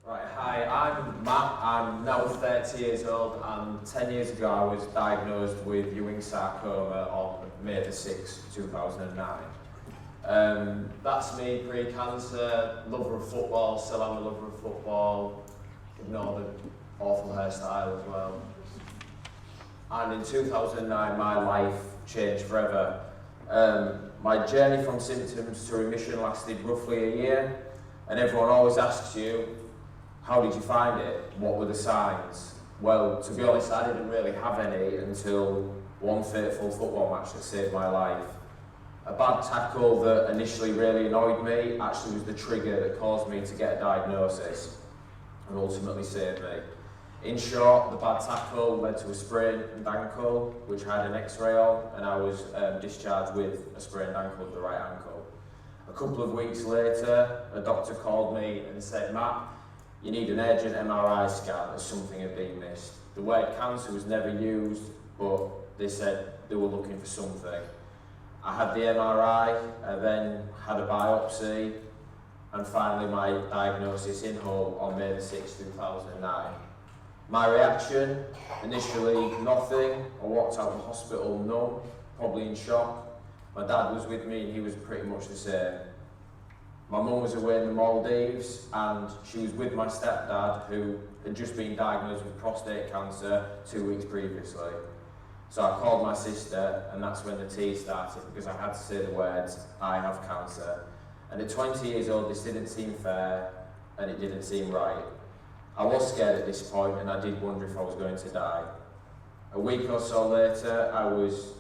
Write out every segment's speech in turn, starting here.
Right, hi, I'm Matt. I'm now 30 years old, and 10 years ago I was diagnosed with Ewing sarcoma on May the 6th, 2009. That's me pre-cancer, lover of football, still am a lover of football, ignore the awful hairstyle as well. And in 2009 my life changed forever. My journey from symptoms to remission lasted roughly a year, and everyone always asks you, how did you find it? What were the signs? Well, to be honest, I didn't really have any until one fateful football match that saved my life. A bad tackle that initially really annoyed me actually was the trigger that caused me to get a diagnosis and ultimately saved me. In short, the bad tackle led to a sprained ankle, which I had an X-ray on, and I was discharged with a sprained ankle of the right ankle. A couple of weeks later, a doctor called me and said, Matt, you need an urgent MRI scan as something had been missed. The word cancer was never used, but they said they were looking for something. I had the MRI, I then had a biopsy, and finally my diagnosis in Hull on May the 6th, 2009. My reaction, initially nothing. I walked out of the hospital numb, probably in shock. My dad was with me and he was pretty much the same. My mum was away in the Maldives and she was with my stepdad who had just been diagnosed with prostate cancer 2 weeks previously. So I called my sister and that's when the tea started because I had to say the words, I have cancer. And at 20 years old this didn't seem fair and it didn't seem right. I was scared at this point and I did wonder if I was going to die. A week or so later I was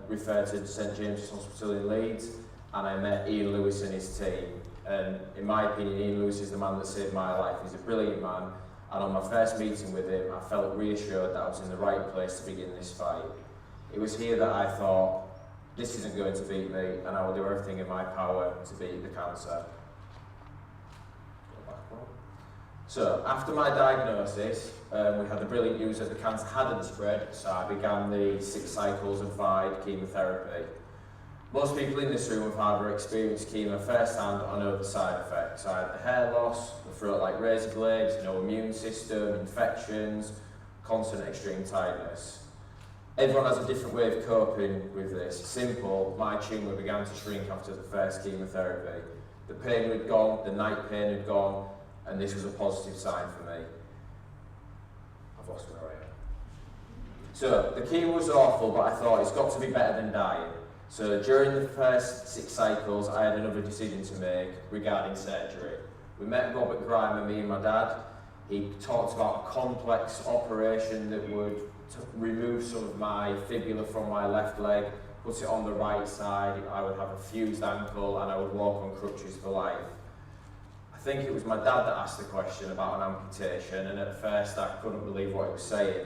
referred to St James's Hospital in Leeds and I met Ian Lewis and his team. And in my opinion, Ian Lewis is the man that saved my life. He's a brilliant man, and on my first meeting with him, I felt reassured that I was in the right place to begin this fight. It was here that I thought, this isn't going to beat me, and I will do everything in my power to beat the cancer. So, after my diagnosis, we had the brilliant news that the cancer hadn't spread, so I began the 6 cycles of VIDE chemotherapy. Most people in this room have either experienced chemo firsthand or know the side effects. I had the hair loss, the throat like razor blades, no immune system, infections, constant extreme tiredness. Everyone has a different way of coping with this. Simple, my tumour began to shrink after the first chemotherapy. The pain had gone, the night pain had gone, and this was a positive sign for me. I've lost where I am. So, the chemo was awful, but I thought it's got to be better than dying. So during the first 6 cycles, I had another decision to make regarding surgery. We met Robert Grimer, me and my dad. He talked about a complex operation that would remove some of my fibula from my left leg, put it on the right side, I would have a fused ankle and I would walk on crutches for life. I think it was my dad that asked the question about an amputation, and at first I couldn't believe what he was saying.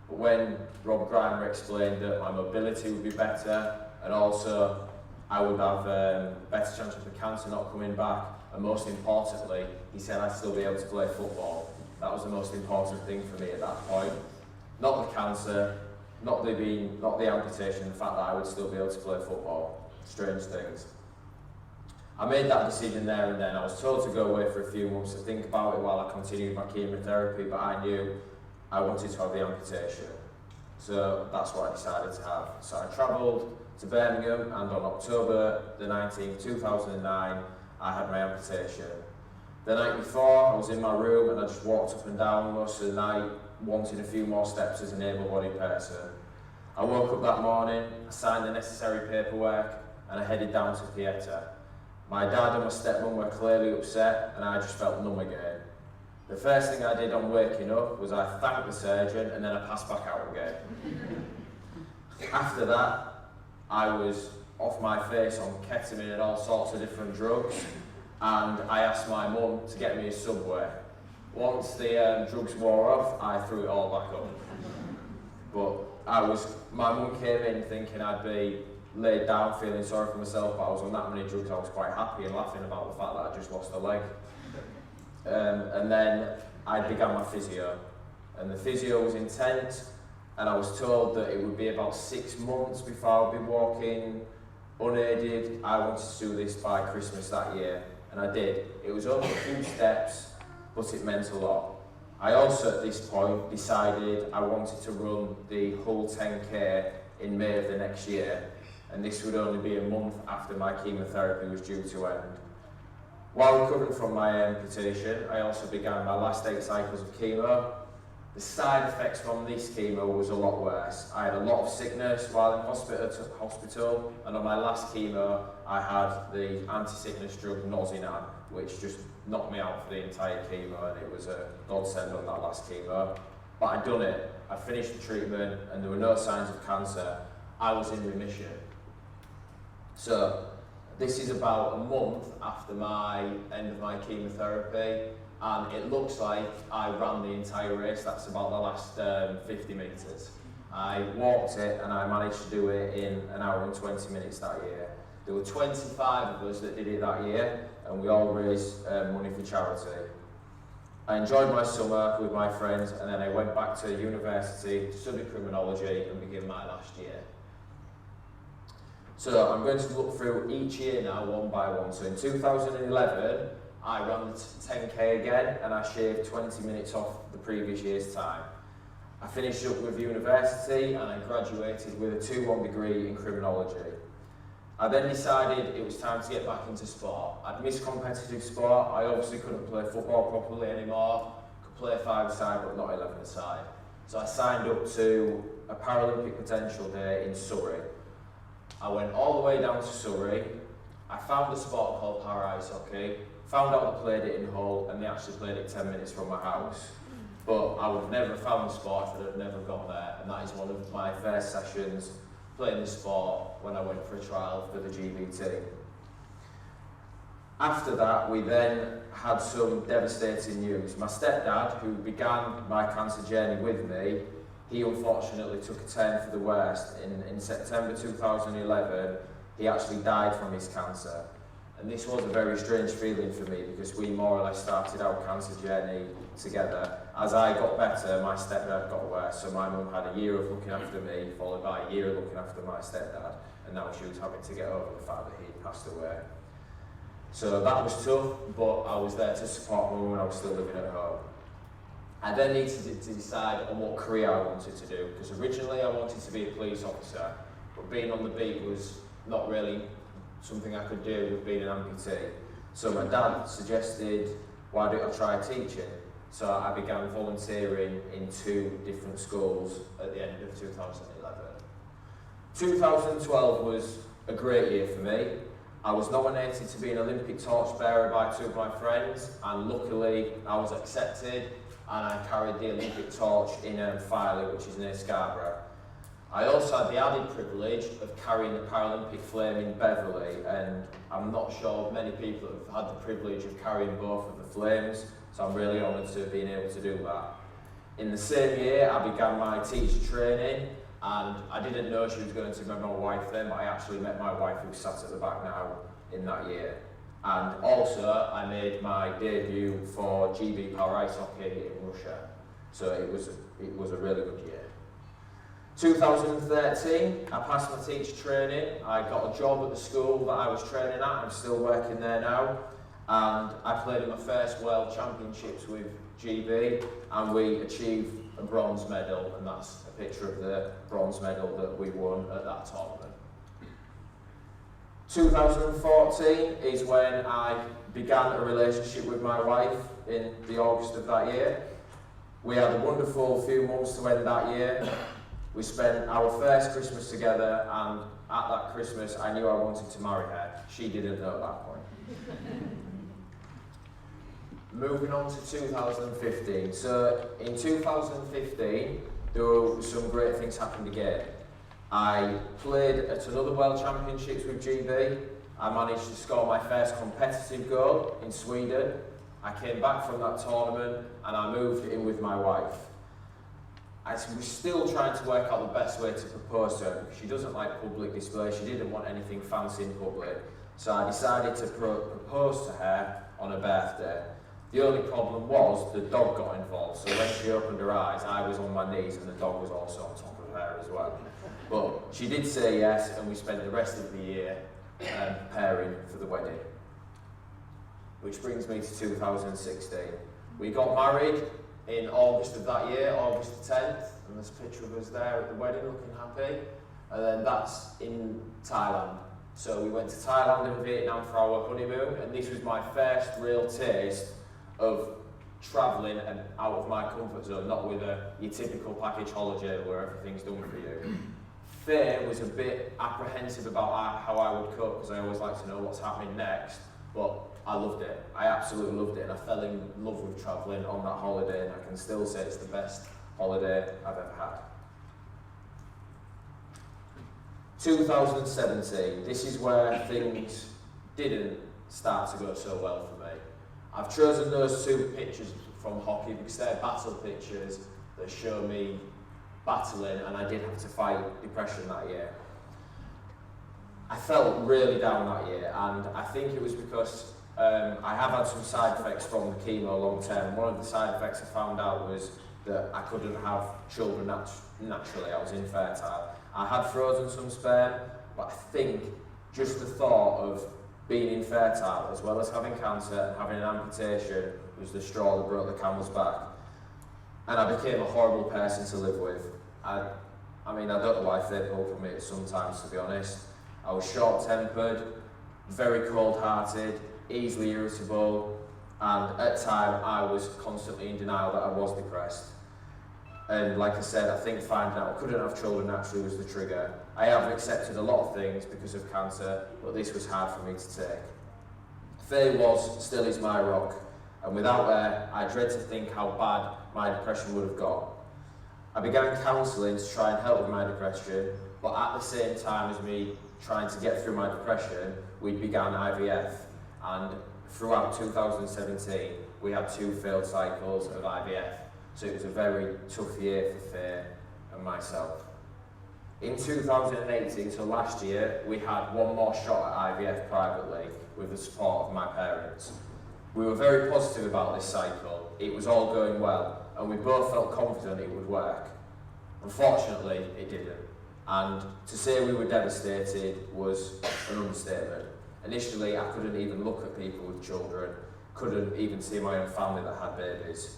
But when Rob Grimer explained that my mobility would be better, and also I would have a better chance of the cancer not coming back, and most importantly, he said I'd still be able to play football. That was the most important thing for me at that point. Not the cancer, not the amputation, the fact that I would still be able to play football. Strange things. I made that decision there and then. I was told to go away for a few months to think about it while I continued my chemotherapy, but I knew I wanted to have the amputation. So that's what I decided to have. So I travelled to Birmingham, and on October the 19th, 2009, I had my amputation. The night before, I was in my room and I just walked up and down most of the night, wanting a few more steps as an able-bodied person. I woke up that morning, I signed the necessary paperwork, and I headed down to theatre. My dad and my stepmom were clearly upset, and I just felt numb again. The first thing I did on waking up was I thanked the surgeon, and then I passed back out again. After that, I was off my face on ketamine and all sorts of different drugs, and I asked my mum to get me a Subway. Once the drugs wore off, I threw it all back up. But my mum came in thinking I'd be laid down feeling sorry for myself, but I was on that many drugs I was quite happy and laughing about the fact that I just lost a leg. And then I began my physio, and the physio was intense, and I was told that it would be about 6 months before I'd be walking unaided. I wanted to do this by Christmas that year, and I did. It was only a few steps, but it meant a lot. I also at this point decided I wanted to run the Hull 10K in May of the next year, and this would only be a month after my chemotherapy was due to end. While recovering from my amputation, I also began my last 8 cycles of chemo. The side effects from this chemo was a lot worse. I had a lot of sickness while in hospital, and on my last chemo, I had the anti-sickness drug Nozinan, which just knocked me out for the entire chemo, and it was a godsend on that last chemo. But I'd done it. I finished the treatment, and there were no signs of cancer. I was in remission. So this is about a month after my end of my chemotherapy, and it looks like I ran the entire race. That's about the last 50 metres. I walked it and I managed to do it in 1 hour and 20 minutes that year. There were 25 of us that did it that year, and we all raised money for charity. I enjoyed my summer with my friends, and then I went back to university to study criminology and begin my last year. So I'm going to look through each year now, one by one. So in 2011, I ran the 10K again, and I shaved 20 minutes off the previous year's time. I finished up with university, and I graduated with a 2-1 degree in criminology. I then decided it was time to get back into sport. I'd missed competitive sport. I obviously couldn't play football properly anymore. Could play 5-a-side, but not 11-a-side. So I signed up to a Paralympic potential day in Surrey. I went all the way down to Surrey. I found a sport called para-ice hockey, found out they played it in Hull, and they actually played it 10 minutes from my house. But I would never have found the sport if I'd never gone there, and that is one of my first sessions playing the sport when I went for a trial for the GB team. After that, we then had some devastating news. My stepdad, who began my cancer journey with me, he unfortunately took a turn for the worst. In September 2011, he actually died from his cancer. And this was a very strange feeling for me because we more or less started our cancer journey together. As I got better, my stepdad got worse. So my mum had a year of looking after me, followed by a year of looking after my stepdad. And now she was having to get over the fact that he'd passed away. So that was tough, but I was there to support my mum when I was still living at home. I then needed to decide on what career I wanted to do, because originally I wanted to be a police officer, but being on the beat was not really something I could do with being an amputee. So my dad suggested, why don't I try teaching? So I began volunteering in 2 different schools at the end of 2011. 2012 was a great year for me. I was nominated to be an Olympic torchbearer by 2 of my friends, and luckily I was accepted, and I carried the Olympic torch in Filey, which is near Scarborough. I also had the added privilege of carrying the Paralympic flame in Beverley, and I'm not sure many people have had the privilege of carrying both of the flames, so I'm really honoured to have been able to do that. In the same year, I began my teacher training, and I didn't know she was going to be my wife then, but I actually met my wife, who's sat at the back now, in that year. And also, I made my debut for GB para-ice hockey in Russia. So it was a really good year. 2013, I passed my teacher training. I got a job at the school that I was training at. I'm still working there now. And I played in my first World Championships with GB, and we achieved a bronze medal, and that's a picture of the bronze medal that we won at that tournament. 2014 is when I began a relationship with my wife in the August of that year. We had a wonderful few months to end that year. We spent our first Christmas together, and at that Christmas I knew I wanted to marry her. She didn't know at that point. Moving on to 2015. So in 2015 there were some great things happened again. I played at another World Championships with GB. I managed to score my first competitive goal in Sweden. I came back from that tournament and I moved in with my wife. I was still trying to work out the best way to propose to her because she doesn't like public display. She didn't want anything fancy in public. So I decided to propose to her on her birthday. The only problem was the dog got involved. So when she opened her eyes, I was on my knees and the dog was also on top of her as well. But she did say yes, and we spent the rest of the year preparing for the wedding. Which brings me to 2016. We got married in August of that year, August the 10th, and there's a picture of us there at the wedding looking happy. And then that's in Thailand. So we went to Thailand and Vietnam for our honeymoon, and this was my first real taste of travelling and out of my comfort zone, not with your typical package holiday where everything's done for you. Faye was a bit apprehensive about how I would cope, because I always like to know what's happening next, but I loved it. I absolutely loved it, and I fell in love with travelling on that holiday, and I can still say it's the best holiday I've ever had. 2017, this is where things didn't start to go so well for me. I've chosen those two pictures from hockey because they're battle pictures that show me battling, and I did have to fight depression that year. I felt really down that year, and I think it was because I have had some side effects from the chemo long term. One of the side effects I found out was that I couldn't have children naturally, I was infertile. I had frozen some sperm, but I think just the thought of being infertile, as well as having cancer and having an amputation, was the straw that broke the camel's back. And I became a horrible person to live with. I mean, I don't know why they pulled from it sometimes, to be honest. I was short-tempered, very cold-hearted, easily irritable, and at times I was constantly in denial that I was depressed. And like I said, I think finding out I couldn't have children naturally was the trigger. I have accepted a lot of things because of cancer, but this was hard for me to take. Faye still is my rock, and without her, I dread to think how bad my depression would have got. I began counselling to try and help with my depression, but at the same time as me trying to get through my depression, we began IVF, and throughout 2017, we had 2 failed cycles of IVF. So it was a very tough year for Faye and myself. In 2018, so last year, we had one more shot at IVF privately with the support of my parents. We were very positive about this cycle. It was all going well, and we both felt confident it would work. Unfortunately, it didn't. And to say we were devastated was an understatement. Initially, I couldn't even look at people with children, couldn't even see my own family that had babies.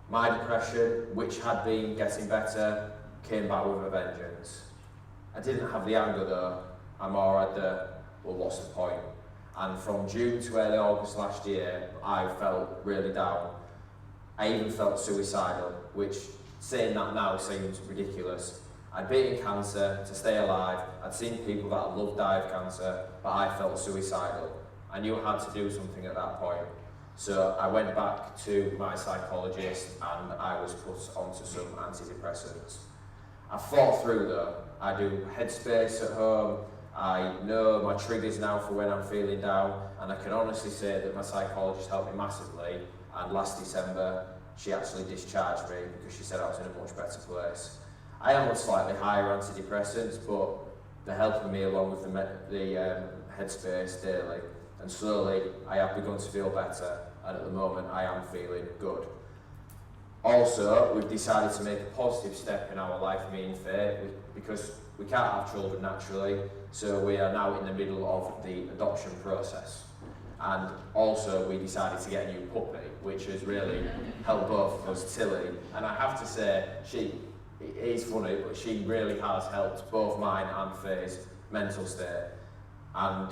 My depression, which had been getting better, came back with a vengeance. I didn't have the anger though, I more had the, well, what's the point? And from June to early August last year, I felt really down. I even felt suicidal, which saying that now seems ridiculous. I'd beaten cancer to stay alive, I'd seen people that I loved die of cancer, but I felt suicidal. I knew I had to do something at that point. So I went back to my psychologist and I was put onto some antidepressants. I fought through though. I do headspace at home, I know my triggers now for when I'm feeling down, and I can honestly say that my psychologist helped me massively, and last December she actually discharged me because she said I was in a much better place. I am on slightly higher antidepressants, but they're helping me along with the headspace daily, and slowly I have begun to feel better. And at the moment I am feeling good. Also, we've decided to make a positive step in our life, me and Faye, because we can't have children naturally, so we are now in the middle of the adoption process. And also we decided to get a new puppy, which has really helped both of us, Tilly. And I have to say, it is funny, but she really has helped both mine and Faye's mental state. And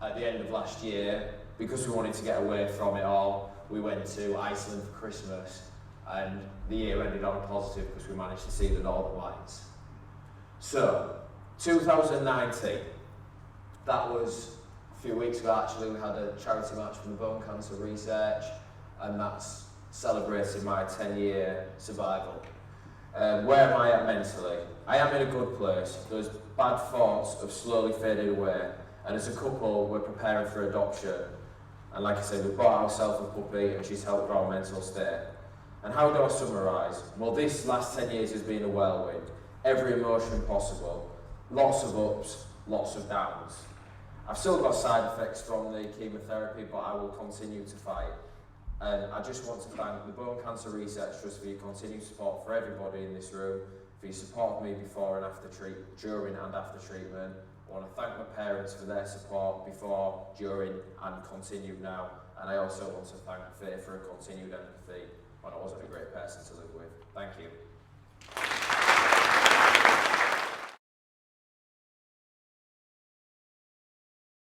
at the end of last year, because we wanted to get away from it all, we went to Iceland for Christmas, and the year ended on a positive because we managed to see the Northern Lights. So, 2019, that was a few weeks ago actually. We had a charity match for the Bone Cancer Research, and that's celebrating my 10-year survival. Where am I at mentally? I am in a good place. Those bad thoughts have slowly faded away, and as a couple, we're preparing for adoption. And like I said, we bought ourselves a puppy and she's helped with our mental state. And how do I summarise? Well, this last 10 years has been a whirlwind. Every emotion possible. Lots of ups, lots of downs. I've still got side effects from the chemotherapy, but I will continue to fight. And I just want to thank the Bone Cancer Research Trust for your continued support, for everybody in this room, for your support of me before and after during and after treatment. I want to thank my parents for their support before, during and continued now, and I also want to thank Faye for her continued empathy when I wasn't a great person to live with. Thank you.